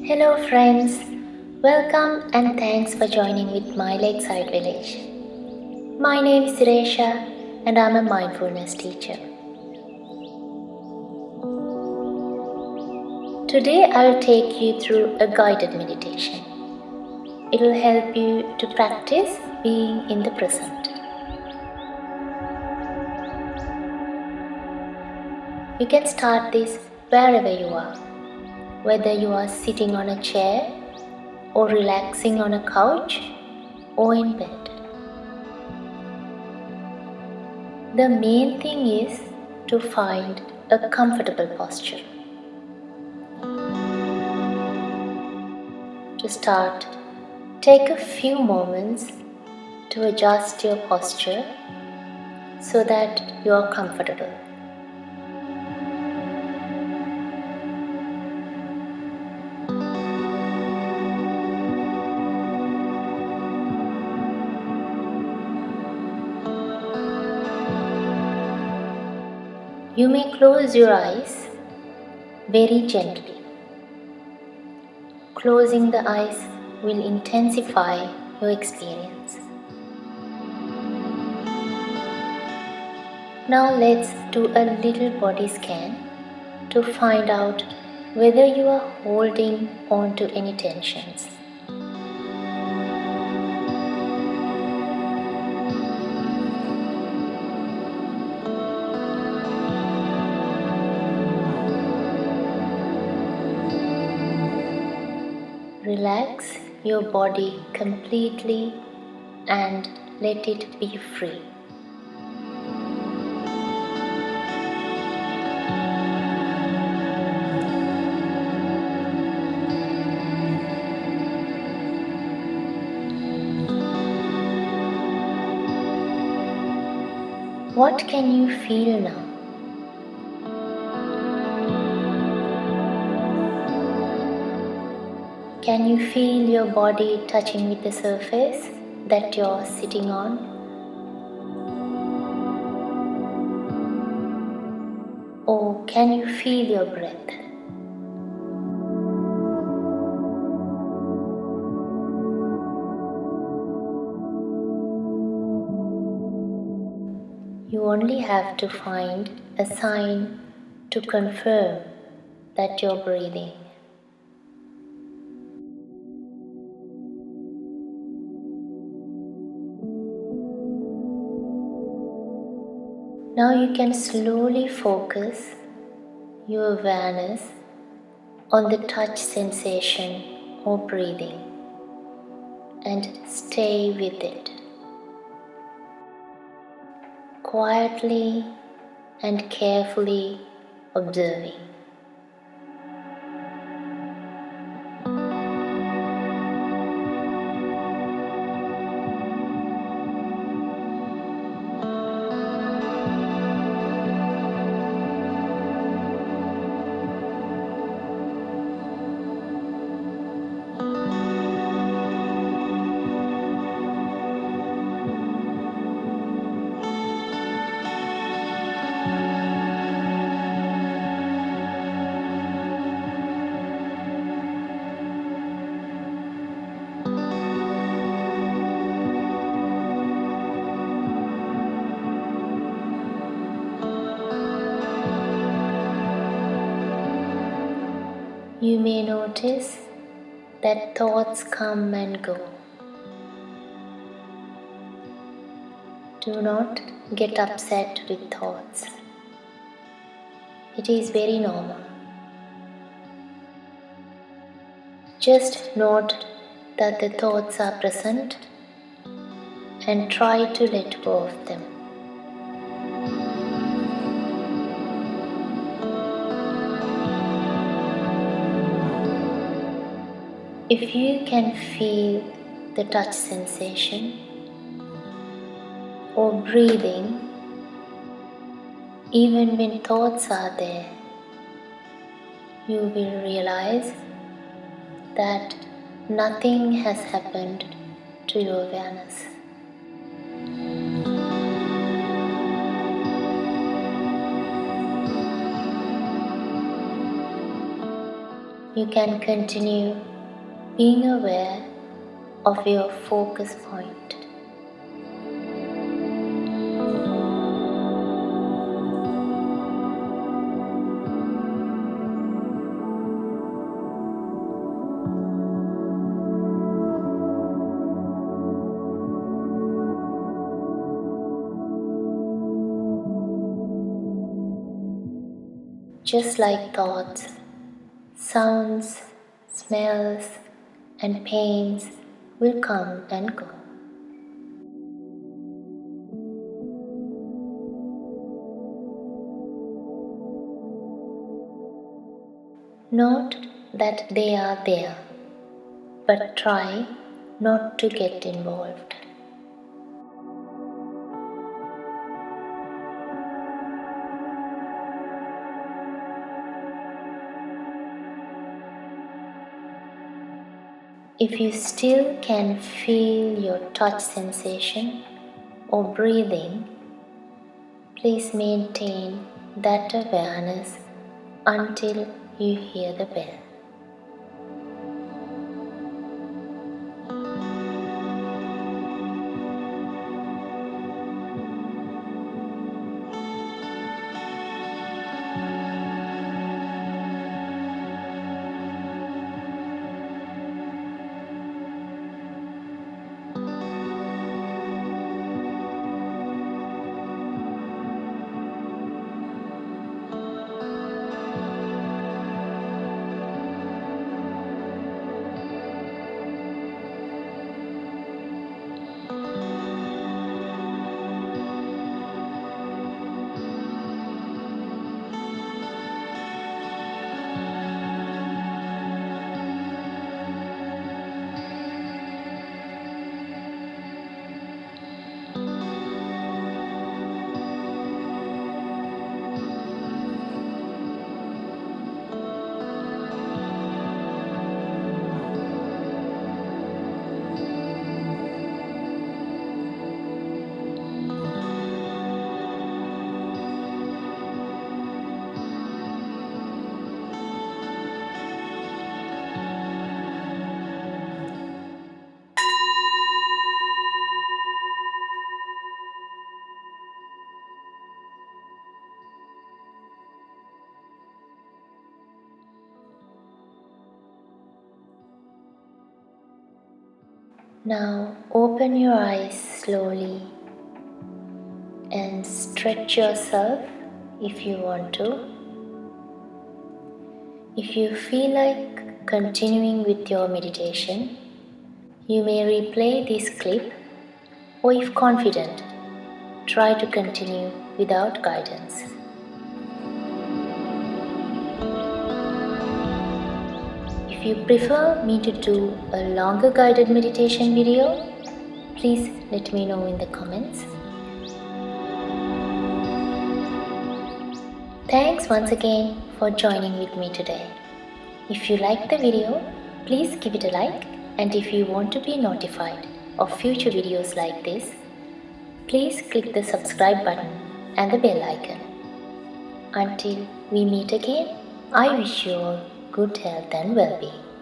Hello friends, welcome and thanks for joining with my Lakeside Village. My name is Suresha and I'm a mindfulness teacher. Today I'll take you through a guided meditation. It will help you to practice being in the present. You can start this wherever you are, whether you are sitting on a chair or relaxing on a couch or in bed. The main thing is to find a comfortable posture. To start, take a few moments to adjust your posture so that you are comfortable. You may close your eyes very gently. Closing the eyes will intensify your experience. Now let's do a little body scan to find out whether you are holding on to any tensions. Relax your body completely and let it be free. What can you feel now? Can you feel your body touching with the surface that you're sitting on? Or can you feel your breath? You only have to find a sign to confirm that you're breathing. Now you can slowly focus your awareness on the touch sensation or breathing and stay with it. Quietly and carefully observing. You may notice that thoughts come and go. Do not get upset with thoughts. It is very normal. Just note that the thoughts are present and try to let go of them. If you can feel the touch sensation or breathing, even when thoughts are there, you will realize that nothing has happened to your awareness. you can continue being aware of your focus point. Just like thoughts, sounds, smells, and pains will come and go. Note that they are there, but try not to get involved. If you still can feel your touch sensation or breathing, please maintain that awareness until you hear the bell. Now open your eyes slowly and stretch yourself if you want to. If you feel like continuing with your meditation, you may replay this clip, or if confident, try to continue without guidance. If you prefer me to do a longer guided meditation video, please let me know in the comments. Thanks once again for joining with me today. If you liked the video, please give it a like, and if you want to be notified of future videos like this, please click the subscribe button and the bell icon. Until we meet again, I wish you all good health and well-being.